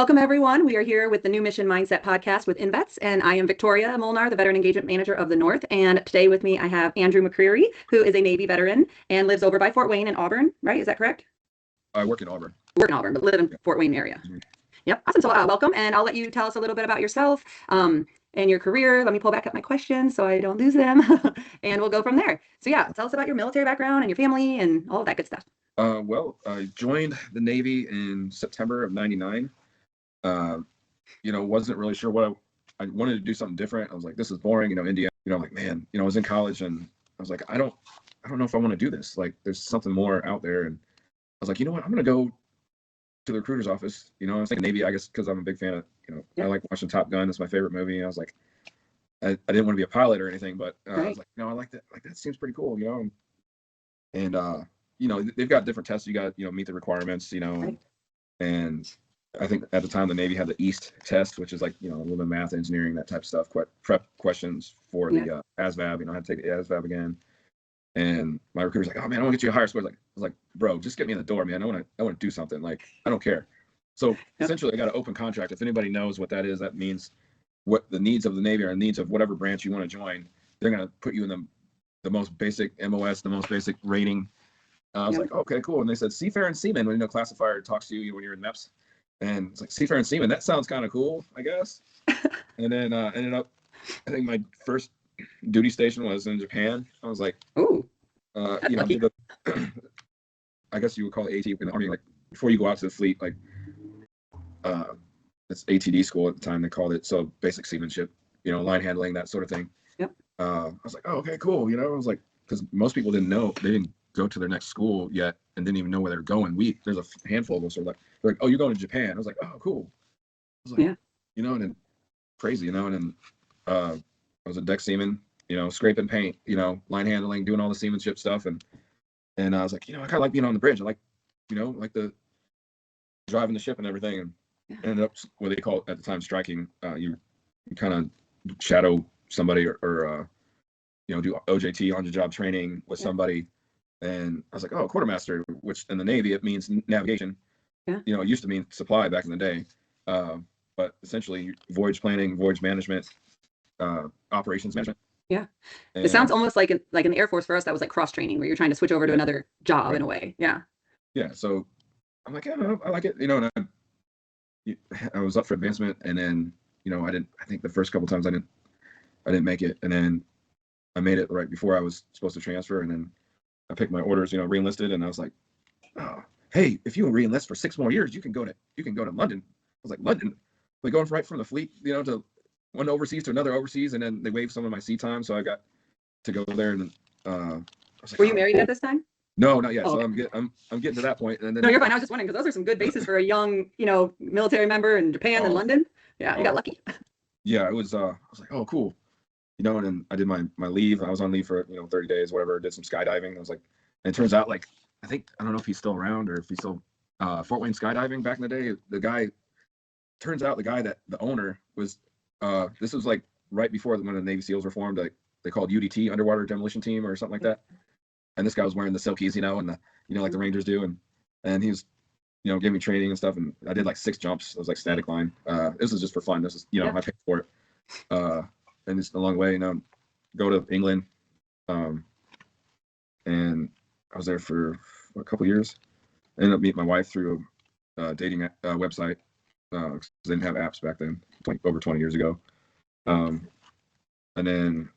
Welcome, everyone. We are here with the New Mission Mindset podcast with INvets, and I am Victoria Molnar, the Veteran Engagement Manager of the North. And today with me, I have Andrew McCreary, who is a Navy veteran and lives over by Fort Wayne in Auburn, right? Is that correct? I work in Auburn. Work in Auburn, but live in Fort Wayne area. Mhm. Yep. Awesome. So welcome, and I'll let you tell us a little bit about yourself and your career. Let me pull back up my questions so I don't lose them, and we'll go from there. So yeah, tell us about your military background and your family and all of that good stuff. Well, I joined the Navy in September of '99. Wasn't really sure what I wanted to do something different. I was like, this is boring, Indiana. I'm like, man, I was in college and I was like, I don't know if I want to do this. Like, there's something more out there. And I was like, you know what, I'm gonna go to the recruiter's office. I was thinking Navy, I guess, because I'm a big fan of, Yeah. I like watching Top Gun. It's my favorite movie. And I was like, I didn't want to be a pilot or anything, but I Right. was like, no, I like that. Like, that seems pretty cool, And they've got different tests. You got, meet the requirements, Right. and I think at the time the Navy had the East test, which is like, a little bit of math, engineering, that type of stuff, prep questions for the ASVAB. I had to take the ASVAB again. And my recruiter's like, oh man, I want to get you a higher score. I was like, bro, just get me in the door, man. I want to do something. Like, I don't care. So essentially I got an open contract. If anybody knows what that is, that means what the needs of the Navy are, the needs of whatever branch you want to join. They're going to put you in the most basic MOS, the most basic rating. I was like, okay, cool. And they said seafarer Seaman, when classifier talks to you when you're in MEPS. And it's like seafarer Seaman, that sounds kind of cool, I guess. And then ended up, I think my first duty station was in Japan. I was like, Ooh. I guess you would call it AT in the Army, like before you go out to the fleet, like it's ATD school at the time they called it. So basic seamanship, line handling, that sort of thing. Yep. I was like, oh, okay, cool. I was like, because most people didn't know, they didn't go to their next school yet and didn't even know where they're going. There's a handful of us are like, they're like, oh, you're going to Japan. I was like, oh, cool. I was like, and then crazy, and then I was a deck seaman, scraping paint, line handling, doing all the seamanship stuff. And I was like, I kind of like being on the bridge. I like, like the driving the ship and everything. And ended up what they call at the time striking. You kind of shadow somebody or do OJT, on the job training with somebody. And I was like, oh, quartermaster, which in the Navy, it means navigation. Yeah. It used to mean supply back in the day. But essentially voyage planning, voyage management, operations management. Yeah. It sounds almost like in the Air Force for us, that was like cross training where you're trying to switch over to another job in a way. Yeah. Yeah. So I'm like, yeah, I like it, and I was up for advancement, and then, I think the first couple times I didn't make it. And then I made it right before I was supposed to transfer. And then I picked my orders, re-enlisted, and I was like, oh, hey, if you re-enlist for 6 more years, you can go to London. I was like, London? Like going right from the fleet, to one overseas to another overseas, and then they waived some of my sea time, so I got to go there. And I was like, were you married at this time? No, not yet. Oh, so okay. I'm getting to that point. And then No, you're fine. I was just wondering because those are some good bases for a young, military member in Japan and London. Yeah, you got lucky. Yeah, it was. I was like, oh, cool. And then I did my leave. I was on leave for 30 days, whatever. Did some skydiving. I was like, and it turns out, like, I don't know if he's still around or if he's still Fort Wayne skydiving back in the day. Turns out the guy that the owner was. This was like right before when the Navy SEALs were formed. Like they called UDT, Underwater Demolition Team, or something like that. And this guy was wearing the silkies, and the like the Rangers do, and he was, gave me training and stuff, and I did like 6 jumps. It was like static line. This was just for fun. This is, I paid for it. And it's a long way, go to England. And I was there for a couple years. I ended up meeting my wife through a dating website. Because they didn't have apps back then, over 20 years ago. And then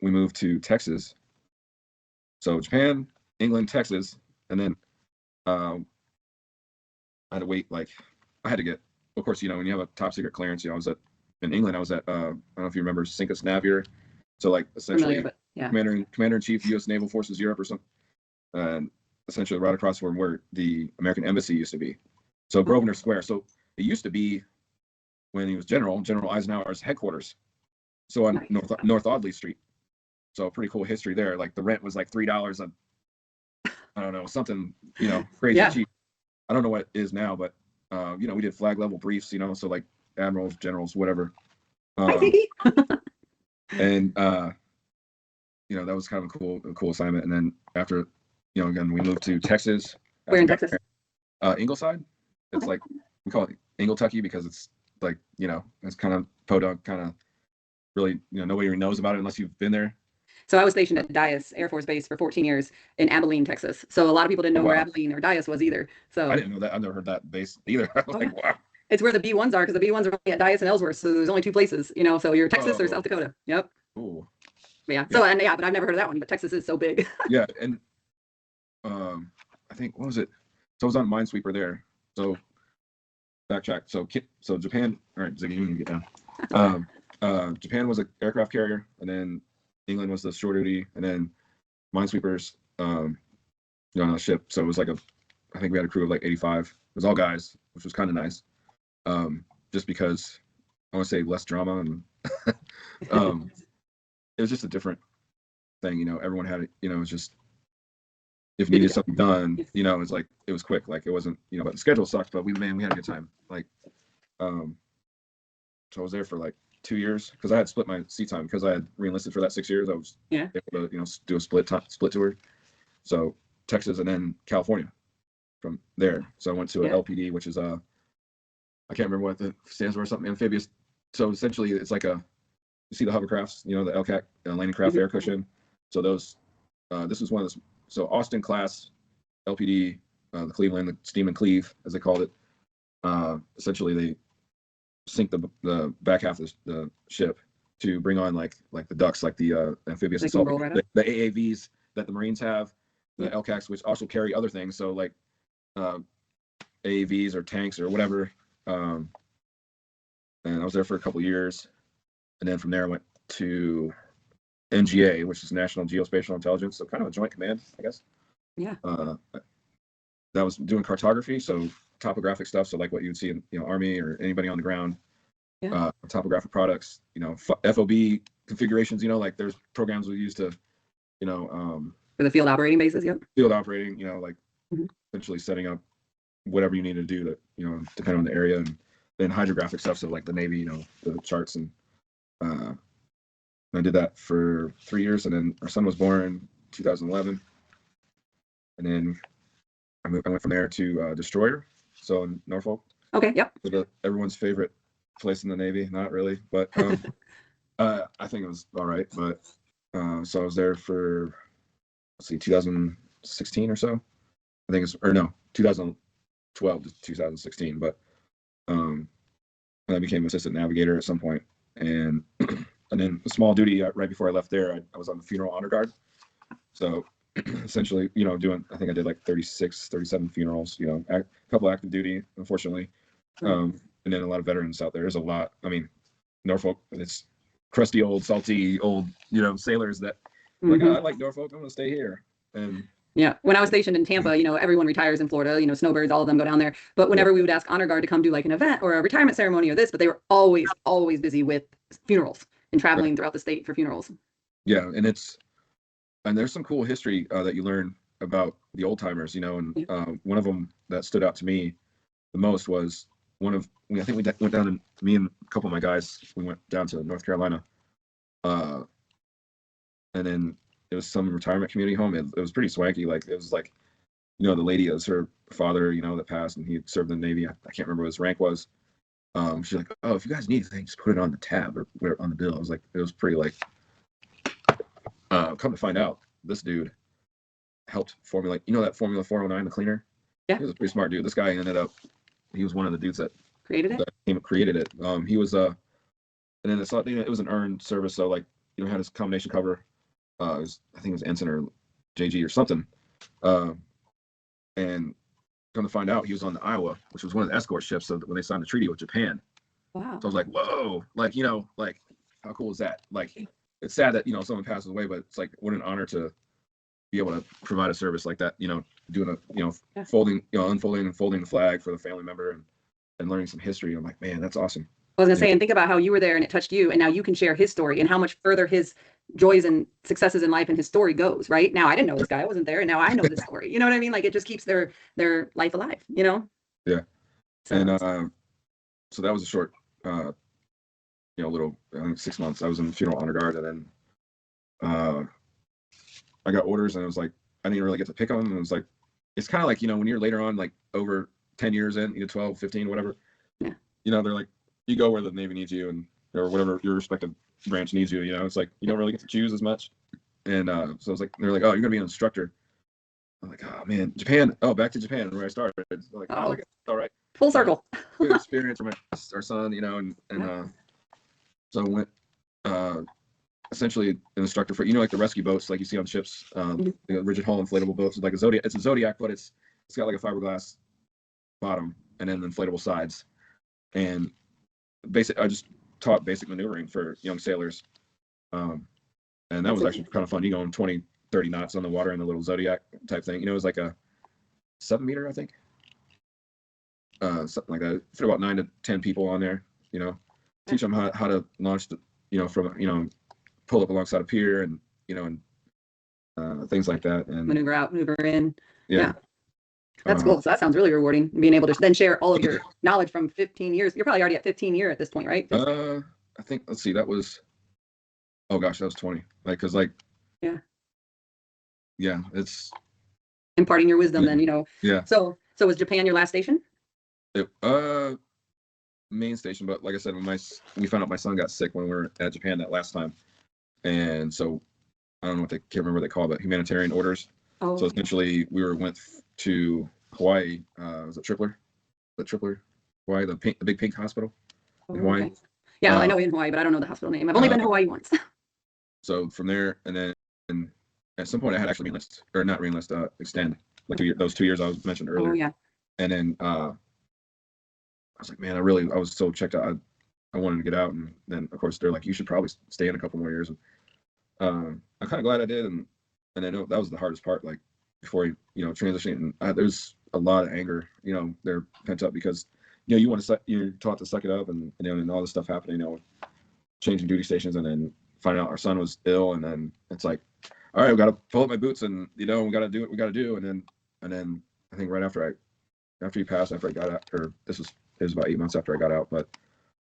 we moved to Texas. So Japan, England, Texas, and then I had to wait. Like, I had to get, of course, when you have a top secret clearance, I was in England. I was at I don't know if you remember Sincus Navier. So like essentially Commander in Chief, U.S. Naval Forces Europe or something, and essentially right across from where the American Embassy used to be. So Grosvenor Square. So it used to be, when he was General Eisenhower's headquarters. So on North Audley Street. So pretty cool history there. Like the rent was like $3 I don't know, something, crazy cheap. I don't know what it is now, but we did flag level briefs, so like admirals, generals, whatever. And that was kind of a cool assignment. And then after, again, we moved to Texas. Where in Texas? Ingleside. It's like, we call it Kentucky, because it's like, it's kind of podunk, kind of really, nobody really knows about it unless you've been there. So I was stationed at Dyess Air Force Base for 14 years in Abilene, Texas. So a lot of people didn't know where Wow. Abilene or Dyess was either. So I didn't know that. I've never heard that base either. I was like, wow. it's where the B1s are, because the B1s are only at Dyess and Ellsworth. So there's only two places, so you're Texas or Oh. South Dakota. Yep. Cool. Yeah. So, and but I've never heard of that one, but Texas is so big. Yeah. And I think, what was it? So I was on Minesweeper there. So backtrack. So Japan, all right, Ziggy, you can get down. Japan was an aircraft carrier, and then England was the shore duty, and then Minesweepers, on a ship. So it was like I think we had a crew of like 85. It was all guys, which was kind of nice. Just because I want to say less drama, and it was just a different thing. Everyone had it. It was just, if you needed something done, it's like, it was quick. Like, it wasn't, but the schedule sucked, but we had a good time. Like, so I was there for like 2 years, because I had split my seat time, because I had re-enlisted for that 6 years. I was able to, do a split tour. So Texas and then California from there. So I went to an LPD, which is I can't remember what it stands for, something amphibious. So essentially it's like you see the hovercrafts, the LCAC, landing craft air cushion. So those, this was one of those. So Austin class LPD, the Cleveland, the Steam and Cleve, as they called it. Essentially they sink the back half of the ship to bring on like the ducks, like the amphibious assault, the AAVs that the Marines have, the LCACs, which also carry other things. So like AAVs or tanks or whatever. And I was there for a couple of years, and then from there I went to NGA, which is National Geospatial Intelligence, so kind of a joint command, I guess. Yeah. That was doing cartography, so topographic stuff, so like what you'd see in Army or anybody on the ground. Topographic products, FOB configurations, like there's programs we use to, for the field operating bases. Field operating, like essentially setting up whatever you need to do to, depending on the area. And then hydrographic stuff, so like the Navy, the charts. And I did that for 3 years, and then our son was born in 2011, and then I went from there to Destroyer, so in Norfolk. Okay. Yep. Everyone's favorite place in the Navy. Not really, but I think it was all right. But so I was there for 2016 or so. I think 2012 to 2016. But I became assistant navigator at some point, and then a small duty right before I left there, I was on the funeral honor guard. So essentially, doing, I think I did like 37 funerals, a couple active duty, unfortunately. And then a lot of veterans out there. There's a lot. I mean, Norfolk, it's crusty old, salty old, sailors that like, I like Norfolk, I'm gonna stay here. And yeah, when I was stationed in Tampa, everyone retires in Florida, snowbirds, all of them go down there. But whenever we would ask honor guard to come do like an event or a retirement ceremony or this, but they were always busy with funerals and traveling throughout the state for funerals. Yeah, and there's some cool history that you learn about the old timers, and one of them that stood out to me the most was I think we went down, and me and a couple of my guys, we went down to North Carolina, and then it was some retirement community home. It was pretty swanky. Like, it was like, the lady, it was her father, that passed, and he served in the Navy. I can't remember what his rank was. She's like, oh, if you guys need anything, just put it on the tab or on the bill. I was like, it was pretty like, come to find out, this dude helped formulate, that Formula 409, the cleaner. Yeah, he was a pretty smart dude. This guy he was one of the dudes that created it. He was and then it was an earned service, so like, had his combination cover. I think it was ensign or JG or something. And come to find out, he was on the Iowa, which was one of the escort ships. So when they signed the treaty with Japan. Wow. So I was like, whoa, like, like, how cool is that? Like, it's sad that, someone passes away, but it's like, what an honor to be able to provide a service like that, doing folding, unfolding and folding the flag for the family member and learning some history. I'm like, man, that's awesome. I was gonna say, and think about how you were there and it touched you, and now you can share his story and how much further his joys and successes in life and his story goes. Right now, I didn't know this guy; I wasn't there, and now I know this story. You know what I mean? Like, it just keeps their life alive. Yeah. So, and so that was a short, little 6 months. I was in the funeral honor guard, and then I got orders, and it was like I didn't really get to pick them. And it was like, it's kind of like, when you're later on, like over 10 years in, 12, 15, whatever. Yeah. they're like, you go where the Navy needs you, and or whatever your respective branch needs you. It's like you don't really get to choose as much. And so I was like, they're like, oh, you're gonna be an instructor. I'm like, oh man, Japan. Oh, back to Japan where I started. It's like, oh, okay, all right, full circle. Good experience for our son, and so I went essentially an instructor for like the rescue boats like you see on ships, the rigid hull inflatable boats. It's like a Zodiac. It's a Zodiac, but it's got like a fiberglass bottom and then inflatable sides. And I just taught basic maneuvering for young sailors, and that was actually kind of fun. You going 20, 30 knots on the water in the little Zodiac type thing. It was like a 7-meter, I think, something like that. Fit about 9 to 10 people on there. Teach them how to launch the from pull up alongside a pier and things like that, and maneuver out, maneuver in. Yeah. That's cool. So that sounds really rewarding, being able to then share all of your knowledge from 15 years. You're probably already at 15 year at this point, right? I think, let's see, that was, oh gosh, that was 20. Yeah, it's imparting your wisdom then, Yeah. So was Japan your last station? Main station, but like I said, when we found out my son got sick when we were at Japan that last time, and so I don't know can't remember what they call it, humanitarian orders. Oh. So essentially, we went to Hawaii. Was it Tripler? Hawaii, the big pink hospital in Hawaii. Okay. Yeah, I know in Hawaii, but I don't know the hospital name. I've only been to Hawaii once. So from there, and then at some point I had actually extend like those 2 years I was mentioned earlier. Oh yeah. And then I was like, man, I was so checked out. I wanted to get out, and then of course they're like, you should probably stay in a couple more years. And I'm kind of glad I did, and I know that was the hardest part. Like before transitioning, and there's a lot of anger. They're pent up because you want to you're taught to suck it up, and and all this stuff happening. Changing duty stations, and then finding out our son was ill, and then it's like, all right, we got to pull up my boots, and we got to do what we got to do, and then I think right after he passed, after I got out, or it was about 8 months after I got out, but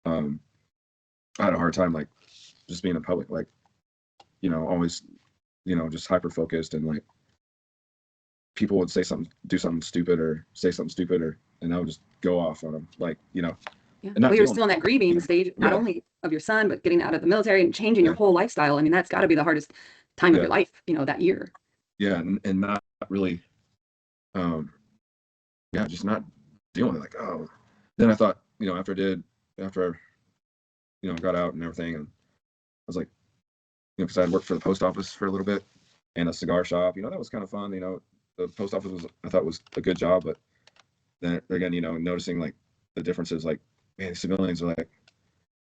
I had a hard time like just being in public, like always just hyper focused, and like people would do something stupid, and I would just go off on them, like Yeah. Well, you're still in that grieving stage, not only of your son, but getting out of the military and changing your whole lifestyle. I mean, that's got to be the hardest time of your life, that year. Yeah, and not really, just not dealing with it. Like, oh, then I thought, after I got out and everything, and I was like, because I had worked for the post office for a little bit and a cigar shop, that was kind of fun. The post office I thought was a good job, but then again, noticing like the differences, like, man, civilians are like,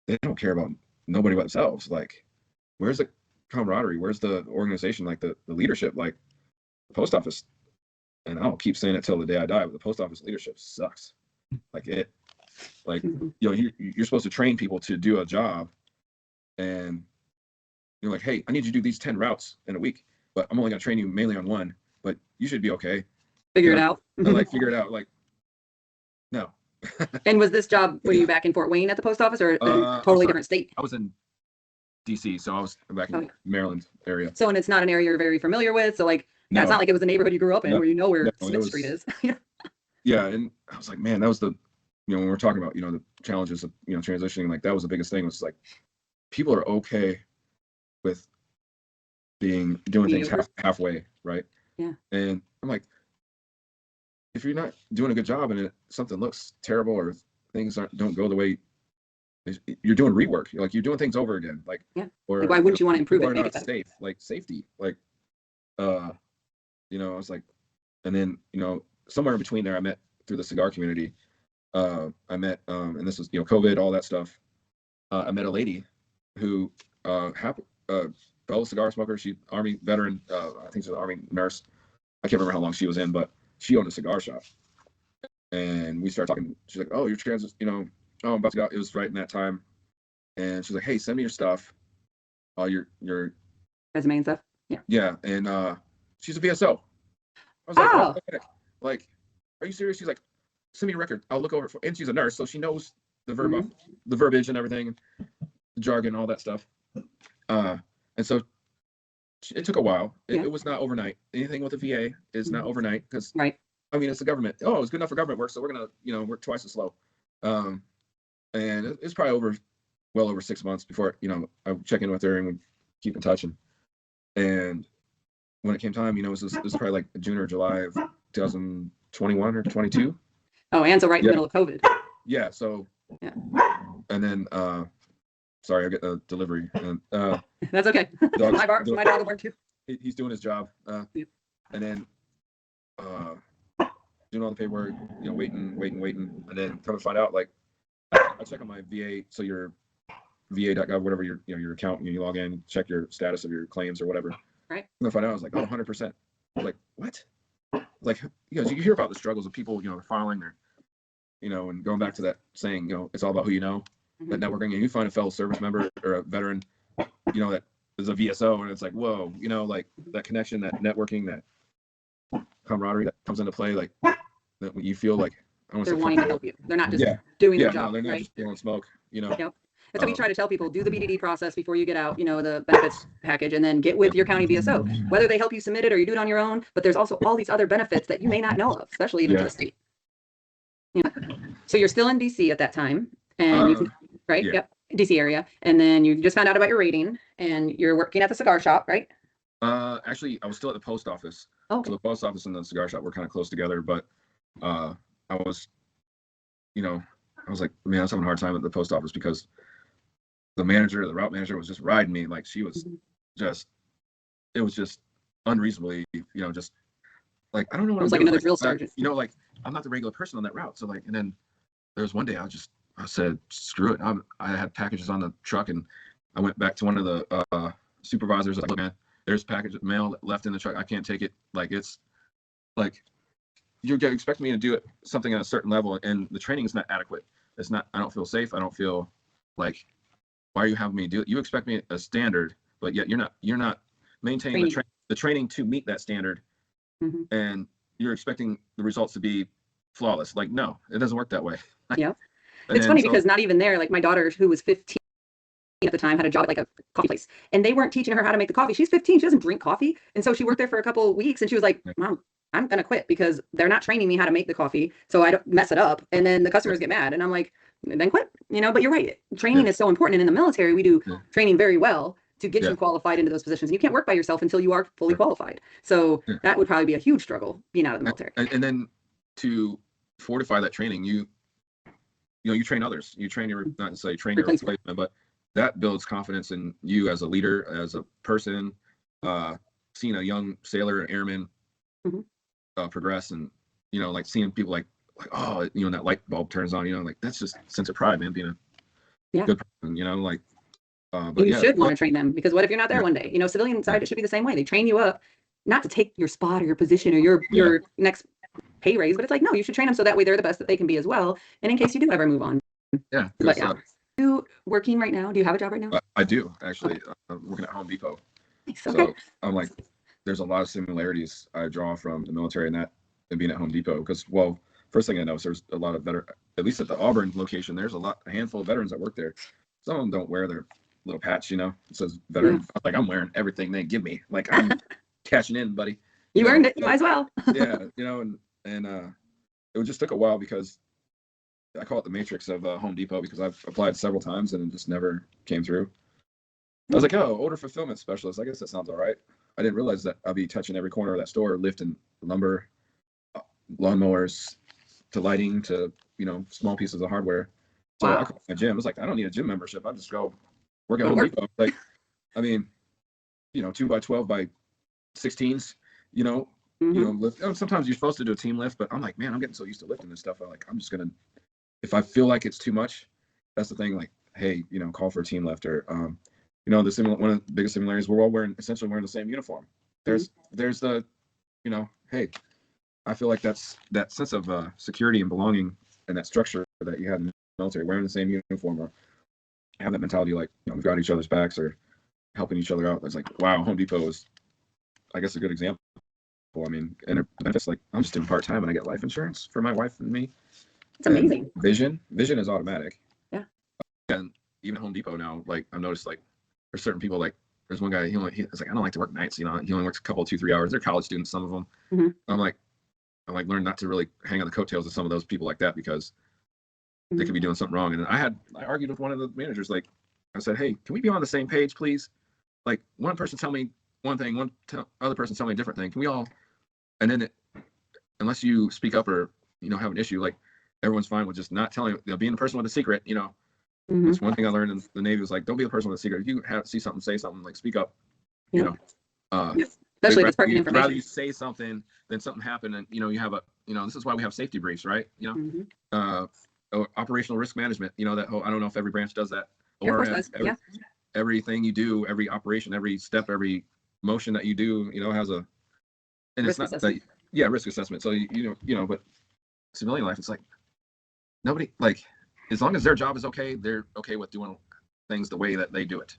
they don't care about nobody but themselves. Like, where's the camaraderie? Where's the organization? Like the leadership? Like the post office, and I'll keep saying it till the day I die, but the post office leadership sucks. You're supposed to train people to do a job, and you're like, hey, I need you to do these 10 routes in a week, but I'm only going to train you mainly on one, but you should be okay. Figure it out. Figure it out. Like, no. And was this job, were you back in Fort Wayne at the post office, or a totally different state? I was in DC, so I was back in Maryland area. So, and it's not an area you're very familiar with, so like, it's not like it was a neighborhood you grew up in where Smith Street is. Yeah, and I was like, man, that was the, when we're talking about, the challenges of, transitioning, like that was the biggest thing, was like, people are okay with doing things halfway, right? Yeah. And I'm like, if you're not doing a good job and something looks terrible, or things don't go the way, you're doing rework. You're doing things over again. Like, yeah. Or why wouldn't you want to improve it? Or not safe, like safety, like, I was like, and then, somewhere in between there, I met through the cigar community. I met, and this was, COVID, all that stuff. I met a lady who, fellow cigar smoker. She Army veteran. I think she's an Army nurse. I can't remember how long she was in, but she owned a cigar shop. And we started talking. She's like, "Oh, you're oh, I'm about to go out." It was right in that time. And she's like, "Hey, send me your stuff. Your resume and stuff." Yeah. Yeah, and she's a VSO. I was like, "Oh, okay. Like, are you serious?" She's like, "Send me your record. I'll look over it." And she's a nurse, so she knows the the verbiage and everything, the jargon, all that stuff. And so it took a while. It was not overnight. Anything with the VA is not overnight, because right. I mean, it's the government. Oh, it's good enough for government work, so we're gonna, work twice as slow. it's probably well over 6 months before, I would check in with her and we'd keep in touch. And when it came time, it was probably like June or July of 2021 or 22. Oh, and so right in the Yeah. middle of COVID. Yeah. So, Yeah. and then, sorry, I get a delivery. And, That's okay. My dog will bark too. he's doing his job. Yeah. And then, doing all the paperwork, waiting. And then come to find out, like, I check on my VA. So your va.gov, whatever your account, you log in, check your status of your claims or whatever. Right. And I find out, I was like, 100%. Like, what? Like, you hear about the struggles of people, filing their, and going back to that saying, it's all about who you know, that networking, and you find a fellow service member or a veteran, that is a VSO, and it's like, whoa, like that connection, that networking, that camaraderie that comes into play, like that you feel like they're wanting to help you. They're not just doing their job. No, they're not right? just blowing smoke, Yep. That's what we try to tell people. Do the BDD process before you get out, the benefits package, and then get with your county VSO, whether they help you submit it or you do it on your own. But there's also all these other benefits that you may not know of, especially even to the state. So you're still in DC at that time, and right? Yeah. Yep. DC area. And then you just found out about your rating, and you're working at the cigar shop, right? Actually, I was still at the post office. Okay. So the post office and the cigar shop were kind of close together, but I was, I was like, man, I was having a hard time at the post office because the route manager was just riding me. Like, she was it was just unreasonably, just like, I don't know what it was I'm like doing. another drill sergeant. Like, I'm not the regular person on that route. So like, and then there was one day I said, screw it. I had packages on the truck, and I went back to one of the supervisors. Like, look, man, there's package mail left in the truck. I can't take it. Like, it's like, you expect me to do it something at a certain level, and the training is not adequate. It's not. I don't feel safe. I don't feel like, why are you having me do it? You expect me a standard, but yet you're not maintaining the training to meet that standard, and you're expecting the results to be flawless. Like, no, it doesn't work that way. Yeah. It's funny because not even there, like my daughter, who was 15 at the time, had a job at like a coffee place, and they weren't teaching her how to make the coffee. She's 15. She doesn't drink coffee. And so she worked there for a couple of weeks, and she was like, Mom, I'm going to quit because they're not training me how to make the coffee. So I don't mess it up. And then the customers get mad. And I'm like, then quit, but you're right. Training is so important. And in the military, we do training very well to get you qualified into those positions. And you can't work by yourself until you are fully qualified. So that would probably be a huge struggle being out of the military. And then to fortify that training, you train others. You train your, not necessarily train your replacement, but that builds confidence in you as a leader, as a person. Seeing a young sailor and airman progress, and like seeing people like oh, that light bulb turns on. Like, that's just a sense of pride, man. Being a good person, like. But you should want to train them, because what if you're not there one day? Civilian side, it should be the same way. They train you up, not to take your spot or your position or your next pay raise, but it's like, no, you should train them so that way they're the best that they can be as well. And in case you do ever move on. Yeah. But you working right now? Do you have a job right now? I do, actually. I'm working at Home Depot. Nice. Okay. So I'm like, there's a lot of similarities I draw from the military and being at Home Depot, because, well, first thing I know is there's a lot of at least at the Auburn location, there's a handful of veterans that work there. Some of them don't wear their little patch, it says veteran. Like, I'm wearing everything they give me. Like, I'm cashing in, buddy. You earned it. You might as well. Yeah. And it just took a while, because I call it the matrix of Home Depot, because I've applied several times and it just never came through. I was like, oh, order fulfillment specialist. I guess that sounds all right. I didn't realize that I'll be touching every corner of that store, lifting lumber, lawnmowers, to lighting, to, small pieces of hardware. So I called my gym. It's like, I don't need a gym membership. I'll just go work at Home Depot. Like, I mean, 2x12 by 16s, lift. Sometimes you're supposed to do a team lift, but I'm like, man, I'm getting so used to lifting this stuff. I'm just going to, if I feel like it's too much, that's the thing. Like, hey, call for a team lift, or, one of the biggest similarities, we're all essentially wearing the same uniform. There's the, hey, I feel like that's that sense of security and belonging, and that structure that you had in the military, wearing the same uniform, or have that mentality, like, we've got each other's backs, or helping each other out. It's like, wow, Home Depot is, I guess, a good example. I mean, and it benefits, like, I'm just doing part-time and I get life insurance for my wife and me. It's amazing. Vision is automatic. Yeah. And even Home Depot now, like, I've noticed, like, there's certain people, like, there's one guy, he's like, I don't like to work nights, he only works a couple, 2-3 hours. They're college students, some of them. I'm like, learn not to really hang on the coattails of some of those people like that, because they could be doing something wrong. And I argued with one of the managers, like I said, hey, can we be on the same page, please? Like one person tell me one thing, other person tell me a different thing. Can we all, and then unless you speak up or, have an issue, like everyone's fine with just not telling, being the person with the secret, which one thing I learned in the Navy was like, don't be the person with the secret. If you see something, say something, like speak up, especially if it's pertinent information. Rather you say something than something happen. And, you have this is why we have safety briefs, right? Operational risk management, that whole, I don't know if every branch does that, or everything you do, every operation, every step, every motion that you do, has a, and risk it's not assessment. that, risk assessment. So, but civilian life, it's like nobody, like, as long as their job is okay, they're okay with doing things the way that they do it,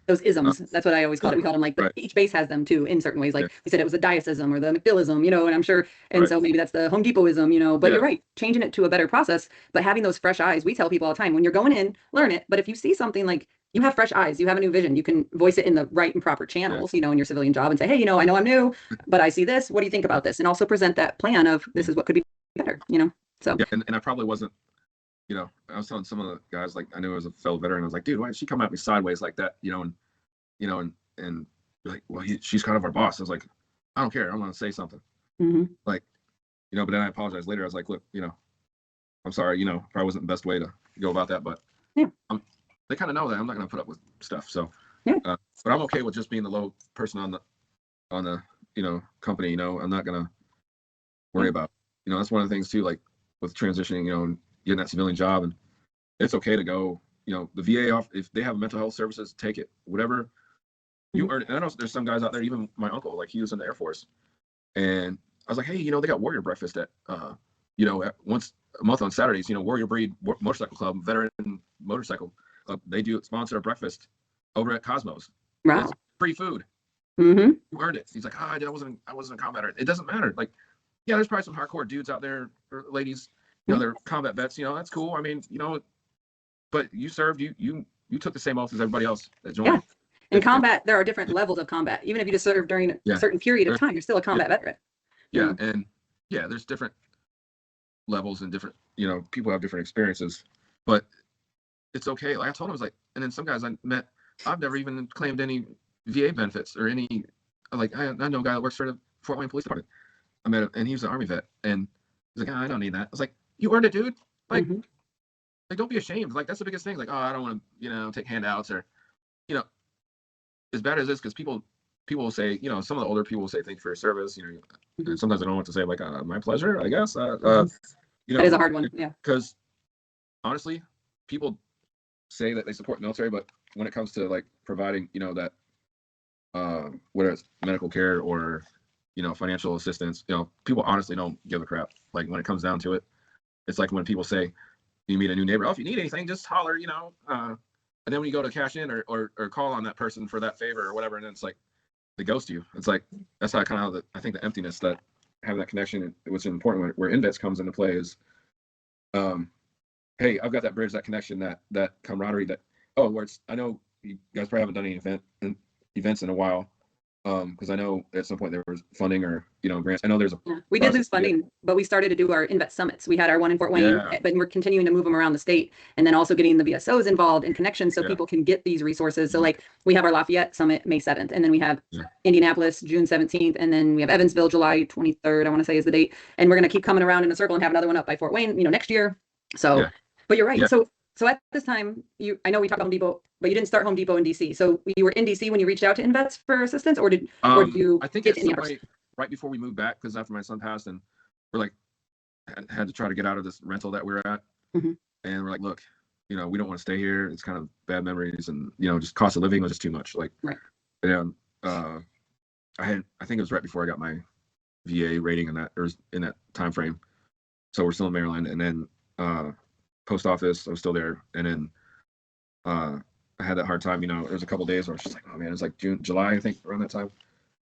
Those isms, that's what I always called it. We called them like, but each base has them too in certain ways. Like we said, it was a diacism or the McDillism, and I'm sure, and so maybe that's the Home Depotism, but you're right, changing it to a better process, but having those fresh eyes. We tell people all the time, when you're going in, learn it. But if you see something, like you have fresh eyes, you have a new vision, you can voice it in the right and proper channels, in your civilian job and say, hey, I know I'm new, but I see this. What do you think about this? And also present that plan of this is what could be better, so. Yeah, and I probably wasn't, I was telling some of the guys, like I knew as a fellow veteran, I was like, dude, why did she come at me sideways like that? And like, well, she's kind of our boss. I was like, I don't care. I'm going to say something. Like, but then I apologized later. I was like, look, I'm sorry, probably wasn't the best way to go about that, but they kind of know that I'm not going to put up with stuff. So, but I'm okay with just being the low person on the, company, I'm not going to worry about, that's one of the things too, like with transitioning, and getting that civilian job, and it's okay to go, the VA off, if they have mental health services, take it, whatever you earn. And I know there's some guys out there, even my uncle, like he was in the Air Force, and I was like, hey, they got Warrior Breakfast at, at once a month on Saturdays, Warrior Breed Motorcycle Club, veteran motorcycle club. They do sponsor a breakfast over at Cosmos. Wow. It's free food. You earned it. He's like, I wasn't a combatant. It doesn't matter. Like, yeah, there's probably some hardcore dudes out there, or ladies, they're combat vets, that's cool. I mean, but you served, you took the same oath as everybody else that joined. Yeah. In combat, there are different levels of combat. Even if you just served during a certain period of time, you're still a combat veteran. Yeah. And there's different levels and different, people have different experiences, but it's okay. Like I told him, I was like, and then some guys I met, I've never even claimed any VA benefits or any, like, I know a guy that works for the Fort Wayne Police Department. I met him and he was an Army vet, and he's like, I don't need that. I was like, you earned it, dude. Like, like, don't be ashamed. Like, that's the biggest thing. Like, oh, I don't want to, take handouts, or, as bad as this, because people will say, some of the older people will say, thank you for your service. And sometimes I don't know what to say. Like, my pleasure, I guess. That is a hard one. Yeah. Because honestly, people say that they support the military, but when it comes to like providing, that, whether it's medical care or, financial assistance, people honestly don't give a crap. Like when it comes down to it, it's like when people say, you meet a new neighbor, oh, if you need anything, just holler, and then when you go to cash in or call on that person for that favor or whatever, and then it's like they ghost you. It's like, that's how kind of I think the emptiness, that having that connection, what's important where INvets comes into play is, hey, I've got that bridge, that connection, that camaraderie, that, where it's, I know you guys probably haven't done any events in a while. Because I know at some point there was funding or grants. I know there's we did lose funding, but we started to do our INvets summits. We had our one in Fort Wayne, but we're continuing to move them around the state, and then also getting the VSOs involved in connections so people can get these resources. So like we have our Lafayette Summit May 7th, and then we have Indianapolis June 17th, and then we have Evansville July 23rd, I want to say is the date, and we're going to keep coming around in a circle and have another one up by Fort Wayne next year. So but you're right. So at this time, I know we talked about Home Depot, but you didn't start Home Depot in DC. So you were in DC when you reached out to INvets for assistance, or did you? I think it's right before we moved back, because after my son passed, and we're like had to try to get out of this rental that we were at, and we're like, look, we don't want to stay here. It's kind of bad memories, and just cost of living was just too much. Like, and I think it was right before I got my VA rating in that time frame. So we're still in Maryland, and then post office, I was still there, and then I had that hard time. There was a couple days where I was just like, oh man, it was like July, I think, around that time.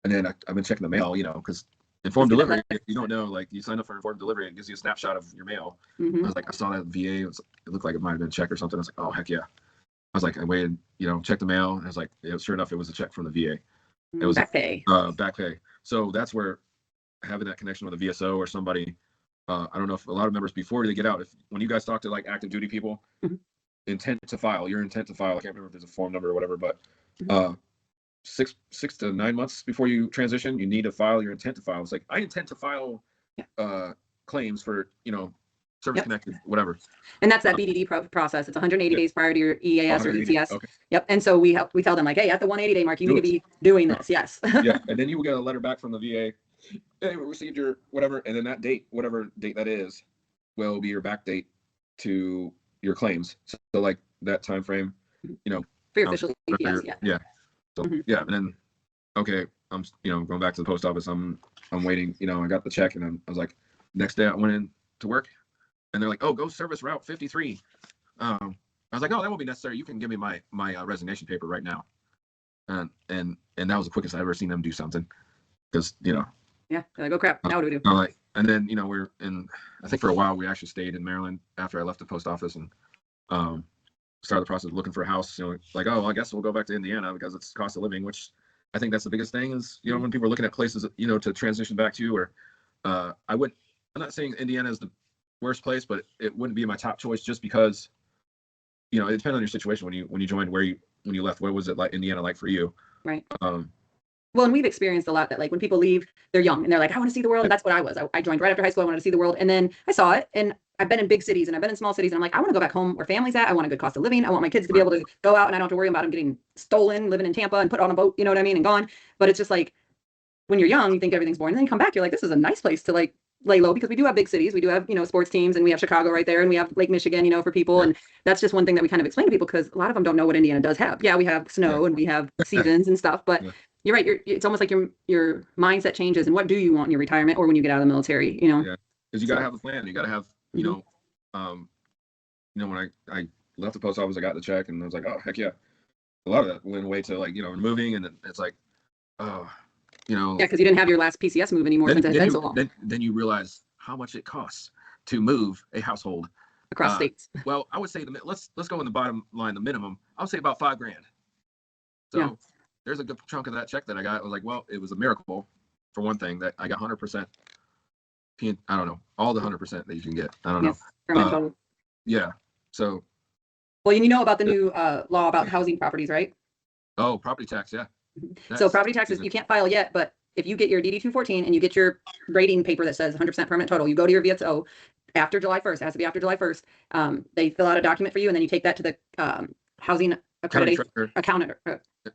And then I've been checking the mail, because informed delivery, you don't know, like you sign up for informed delivery, it gives you a snapshot of your mail. I was like, I saw that VA, it looked like it might have been a check or something. I was like, oh heck yeah. I was like, I waited, checked the mail, and I was like, sure enough, it was a check from the VA. It was back pay. Back pay. So that's where having that connection with a VSO or somebody I don't know if a lot of members before they get out, if when you guys talk to like active duty people, Mhm. intent to file, your intent to file, I can't remember if there's a form number or whatever, but Mhm. 6 to 9 months before you transition, you need to file your intent to file. It's like I intend to file Yeah. claims for service Yep. connected whatever. And that's that BDD process. It's 180 Yeah. days prior to your EAS or 180. ETS. Okay. Yep. And so we tell them like, hey, at the 180 day mark, you Do need it. to be doing this. Yes. Yeah, and then you will get a letter back from the VA. Hey, we received your whatever, and then that date, whatever date that is, will be your back date to your claims. So like that time frame, For your official ETS. Yeah. yeah. So Mhm. yeah, and then okay, I'm going back to the post office. I'm waiting. I got the check, and I was like, next day I went in to work, and they're like, oh, go service route 53. I was like, oh, that won't be necessary. You can give me my resignation paper right now. And that was the quickest I've ever seen them do something, because Yeah. They're like, oh crap. Now what do we do? like, and then we're in. I think for a while we actually stayed in Maryland after I left the post office, and started the process of looking for a house. Like, oh, I guess we'll go back to Indiana because it's cost of living, which I think that's the biggest thing is when people are looking at places to transition back to. Or I'm not saying Indiana is the worst place, but it wouldn't be my top choice just because it depends on your situation when you joined, when you left. What was it like Indiana like for you? Right. Well, and we've experienced a lot that like when people leave, they're young and they're like, I want to see the world. And that's what I was. I joined right after high school. I wanted to see the world. And then I saw it. And I've been in big cities and I've been in small cities. And I'm like, I want to go back home where family's at. I want a good cost of living. I want my kids to be able to go out and I don't have to worry about them getting stolen, living in Tampa and put on a boat, you know what I mean, and gone. But it's just like when you're young, you think everything's boring. And then you come back, you're like, this is a nice place to like lay low, because we do have big cities. We do have, sports teams, and we have Chicago right there, and we have Lake Michigan, for people. And that's just one thing that we kind of explain to people, because a lot of them don't know what Indiana does have. Yeah, we have snow and we have seasons and stuff, but you're right. It's almost like your mindset changes. And what do you want in your retirement or when you get out of the military, Yeah, because you got to have a plan. You got to have, when I left the post office, I got the check and I was like, oh, heck yeah. A lot of that went away to like, moving. And then it's like, oh, yeah, because you didn't have your last PCS move anymore since it had been so long. Then you realize how much it costs to move a household across states. Well, I would say let's go in the bottom line, the minimum. I would say about $5,000. So there's a good chunk of that check that I got. I was like, well, it was a miracle for one thing that I got 100%. I don't know, all the 100% that you can get. I don't know. Yeah. So. Well, you know about the new law about housing properties, right? Oh, property tax, yeah. So property taxes, you can't file yet, but if you get your DD-214 and you get your rating paper that says 100% permanent total, you go to your VSO after July 1st. It has to be after July 1st. They fill out a document for you, and then you take that to the housing accreditation accountant.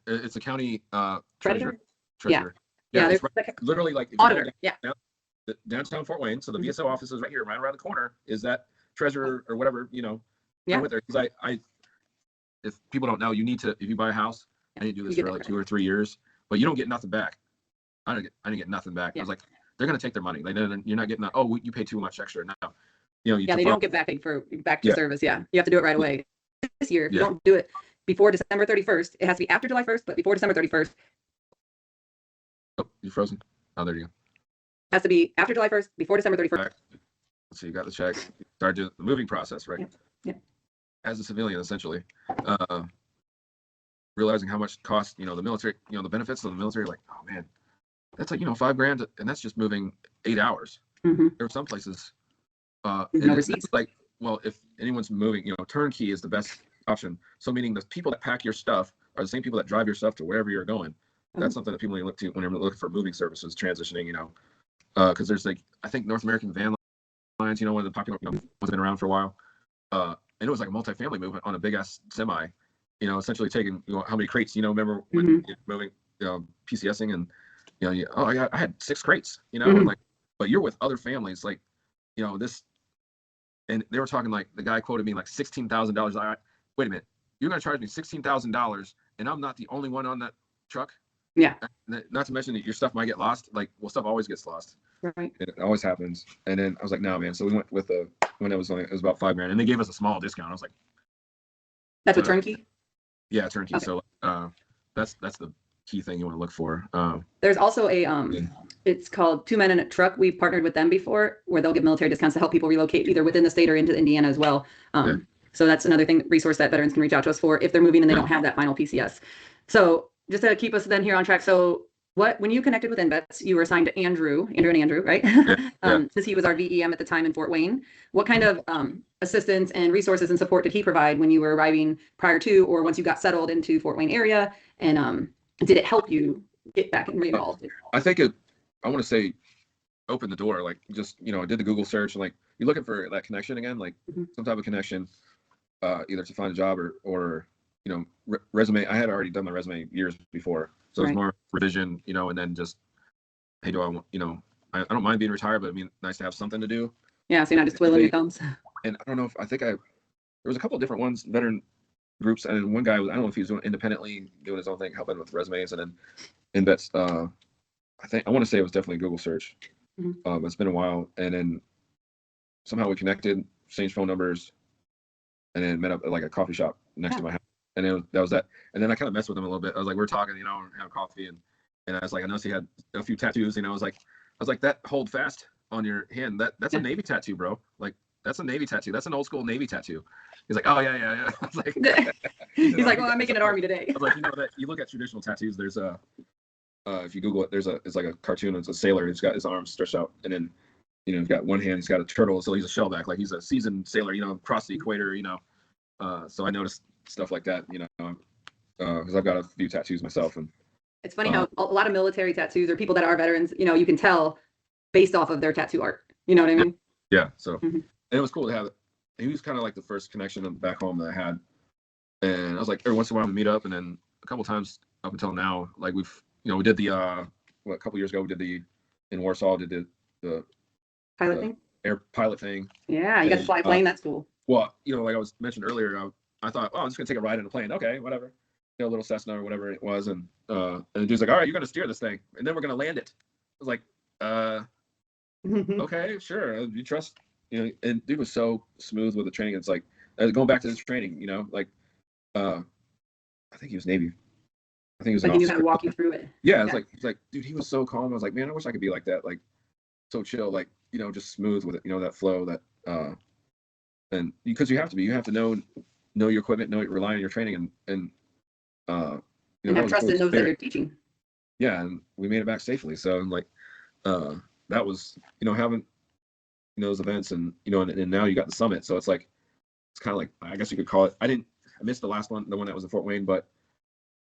It's a county treasurer. Yeah, it's literally like auditor. Downtown Fort Wayne. So the VSO office is right here, right around the corner. Is that treasurer or whatever? Yeah. With there, because I if people don't know, you need to, if you buy a house. I need to do this for like 2 or 3 years, but you don't get nothing back. I didn't get nothing back. I was like, they're going to take their money. You're not getting, oh, you pay too much extra now. They don't get back to service. Yeah. You have to do it right away. This year, if you don't do it before December 31st, it has to be after July 1st, but before December 31st. Oh, you're frozen. Oh, there you go. Has to be after July 1st, before December 31st. So you got the check, start doing the moving process, right? Yeah. As a civilian, essentially. Realizing how much it costs, the military, the benefits of the military, like, oh man, that's like, $5,000, and that's just moving 8 hours. Mm-hmm. There are some places, overseas. Like, well, if anyone's moving, turnkey is the best option. So meaning the people that pack your stuff are the same people that drive your stuff to wherever you're going. That's something that people look to when they're looking for moving services, transitioning, because there's like, I think North American Van Lines, one of the popular, ones been around for a while. And it was like a multifamily movement on a big ass semi. Essentially taking, how many crates, remember when you're moving, PCSing and, I had 6 crates, and like, but you're with other families, like, this, and they were talking like, the guy quoted me like $16,000. Like, wait a minute, you're going to charge me $16,000 and I'm not the only one on that truck? Yeah. Not to mention that your stuff might get lost. Like, well, stuff always gets lost. Right. It always happens. And then I was like, no, man. So we went with when it was about $5,000 and they gave us a small discount. I was like, that's a turnkey? Yeah, turnkey. Okay. So that's the key thing you want to look for. There's also it's called 2 Men in a Truck. We've partnered with them before, where they'll give military discounts to help people relocate either within the state or into Indiana as well. So that's another resource that veterans can reach out to us for if they're moving and they don't have that final PCS. So just to keep us then here on track. So when you connected with INvets, you were assigned to Andrew and Andrew, right? Yeah. Since he was our VEM at the time in Fort Wayne. What kind of assistance and resources and support did he provide when you were arriving prior to, or once you got settled into Fort Wayne area? And did it help you get back and re-involved? I think I want to say opened the door. Like just, I did the Google search and like you're looking for that connection again, like some type of connection, either to find a job or resume. I had already done my resume years before. So it was more revision, and then just, hey, do I want, I don't mind being retired, but I mean, nice to have something to do. Yeah, so you're not just twiddling your thumbs. And I don't know if there was a couple of different ones, veteran groups, and one guy was, I don't know if he was doing independently, doing his own thing, helping with resumes, and then INvets. I want to say it was definitely a Google search. It's been a while, and then somehow we connected, exchanged phone numbers, and then met up at like a coffee shop next to my house. And then that was that. And then I kind of messed with him a little bit. I was like, we're talking, have coffee, and I was like, I noticed he had a few tattoos, I was like, that hold fast on your hand, that's a Navy tattoo, bro. Like that's a Navy tattoo. That's an old school Navy tattoo. He's like, oh yeah. I was like, he's like, well, I'm making an army today. I was like, that you look at traditional tattoos, there's a if you Google it, it's like a cartoon. It's a sailor. He's got his arms stretched out, and then he's got one hand. He's got a turtle, so he's a shellback. Like he's a seasoned sailor. Across the equator. So I noticed stuff like that. Because I've got a few tattoos myself, and it's funny how a lot of military tattoos or people that are veterans, you can tell based off of their tattoo art. You know what I mean? Yeah. So and it was cool to have it. He was kind of like the first connection back home that I had, and I was like, every once in a while we meet up, and then a couple times up until now, like we did the a couple years ago we did in Warsaw, did the pilot thing, air pilot thing. Yeah, you got to fly a plane. That's cool. Well, like I was mentioned earlier, I thought, oh, I'm just gonna take a ride in a plane. Okay, whatever. A little Cessna or whatever it was, and the dude's like, all right, you're gonna steer this thing, and then we're gonna land it. I was like, okay, sure. You trust, and dude was so smooth with the training. It's like going back to his training, like I think he was Navy. I think he was. Like he knew how to walk you through it. Yeah, it's like, dude, he was so calm. I was like, man, I wish I could be like that, like so chill, like just smooth with it, that flow, that and because you have to know your equipment, rely on your training, and and have trust in those that you're teaching. Yeah, and we made it back safely. So like, that was having those events, and and now you got the summit. So it's like it's kind of like, I guess you could call it. I missed the last one, the one that was in Fort Wayne, but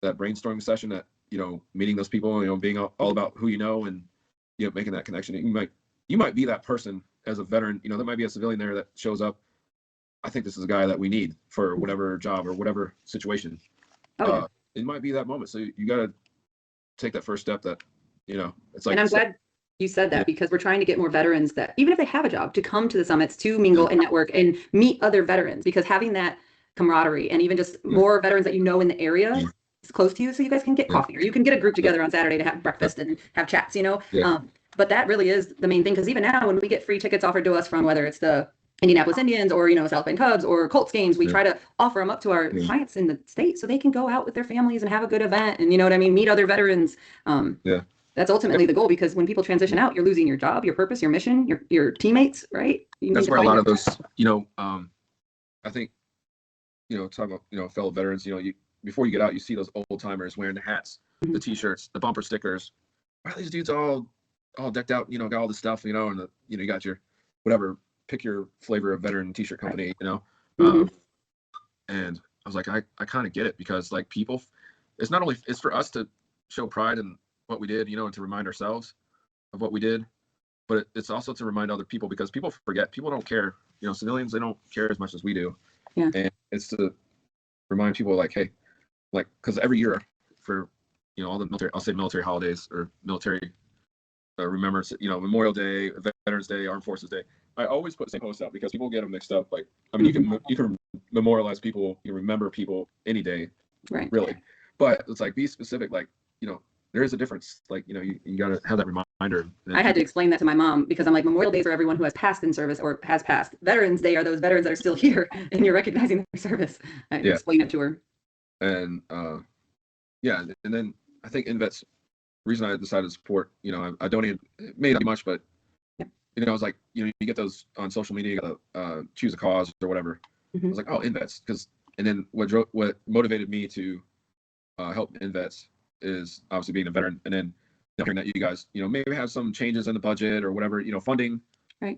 that brainstorming session, that meeting those people, being all about who and making that connection. You might be that person as a veteran. There might be a civilian there that shows up. I think this is a guy that we need for whatever job or whatever situation. It might be that moment. So you got to take that first step. That it's like. And I'm glad you said that, because we're trying to get more veterans that, even if they have a job, to come to the summits, to mingle and network and meet other veterans, because having that camaraderie and even just more veterans that in the area is close to you, so you guys can get coffee, or you can get a group together on Saturday to have breakfast and have chats. But that really is the main thing, because even now when we get free tickets offered to us from whether it's the Indianapolis Indians or South Bend Cubs or Colts games, we try to offer them up to our clients in the state so they can go out with their families and have a good event, and meet other veterans. That's ultimately the goal, because when people transition out, you're losing your job, your purpose, your mission, your teammates, right? That's where a lot of those, I think, talking about, fellow veterans, before you get out, you see those old timers wearing the hats, the t-shirts, the bumper stickers. Why are these dudes all decked out, got all this stuff, and you got your whatever, pick your flavor of veteran t-shirt company, and I was like, I kind of get it, because like people, it's for us to show pride in what we did, and to remind ourselves of what we did, but it's also to remind other people, because people forget, people don't care, civilians, they don't care as much as we do. And it's to remind people, like, hey, like, because every year for all the military, I'll say military holidays or military remembrance, Memorial Day, Veterans Day, Armed Forces Day, I always put the same post out, because people get them mixed up. Like, I mean, you can memorialize people, you remember people any day, right? Really, but it's like, be specific. Like, there is a difference. Like, you got to have that reminder. I had to explain that to my mom, because I'm like, Memorial Day is for everyone who has passed in service or has passed. Veterans Day are those veterans that are still here, and you're recognizing their service. I had to explain it to her. And and then I think INvets, reason I decided to support, I donated, it may not be much, but I was like, you get those on social media, you gotta choose a cause or whatever. I was like, oh, INvets, and then what motivated me to help INvets is obviously being a veteran, and then hearing that you guys, maybe have some changes in the budget or whatever, funding. Right.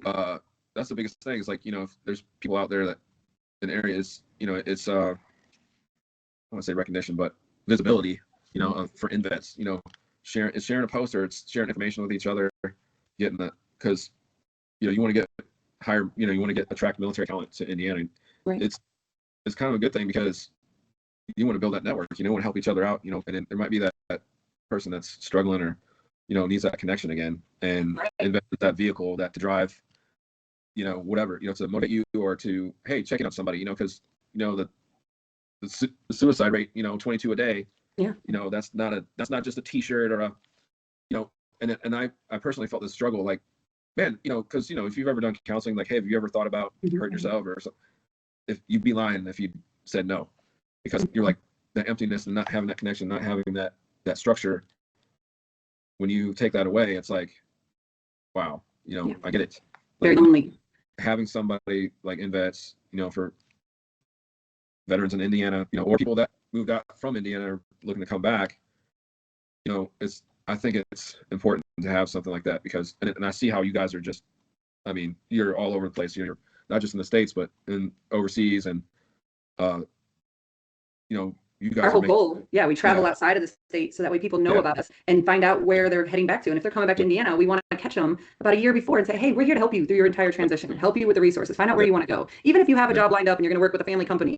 That's the biggest thing is like, if there's people out there that in areas, it's, I don't want to say recognition, but visibility, for INvets, sharing a post or it's sharing information with each other, getting that, because, you want to get higher, you want to attract military talent to Indiana. Right. It's kind of a good thing because you want to build that network, want to help each other out, and then there might be that person that's struggling or, needs that connection again, and invest in that vehicle that to drive, whatever, to motivate you or to, hey, check in on somebody, because, the suicide rate, 22 a day, Yeah. That's not just a t-shirt or a, and I personally felt this struggle, like, man, because, if you've ever done counseling, like, hey, have you ever thought about hurting yourself or something? If you'd be lying if you said no, because you're like the emptiness and not having that connection, not having that structure. When you take that away, it's like, wow, I get it. Very Like, lonely. having somebody like INvets, for veterans in Indiana, or people that moved out from Indiana are looking to come back, I think it's important to have something like that because, and I see how you guys are just, I mean, you're all over the place. You're not just in the States, but in overseas, and you guys Our are whole making, goal, we travel outside of the state so that way people know about us and find out where they're heading back to. And if they're coming back to Indiana, we want to catch them about a year before and say, hey, we're here to help you through your entire transition, help you with the resources, find out where you want to go. Even if you have a job lined up and you're going to work with a family company,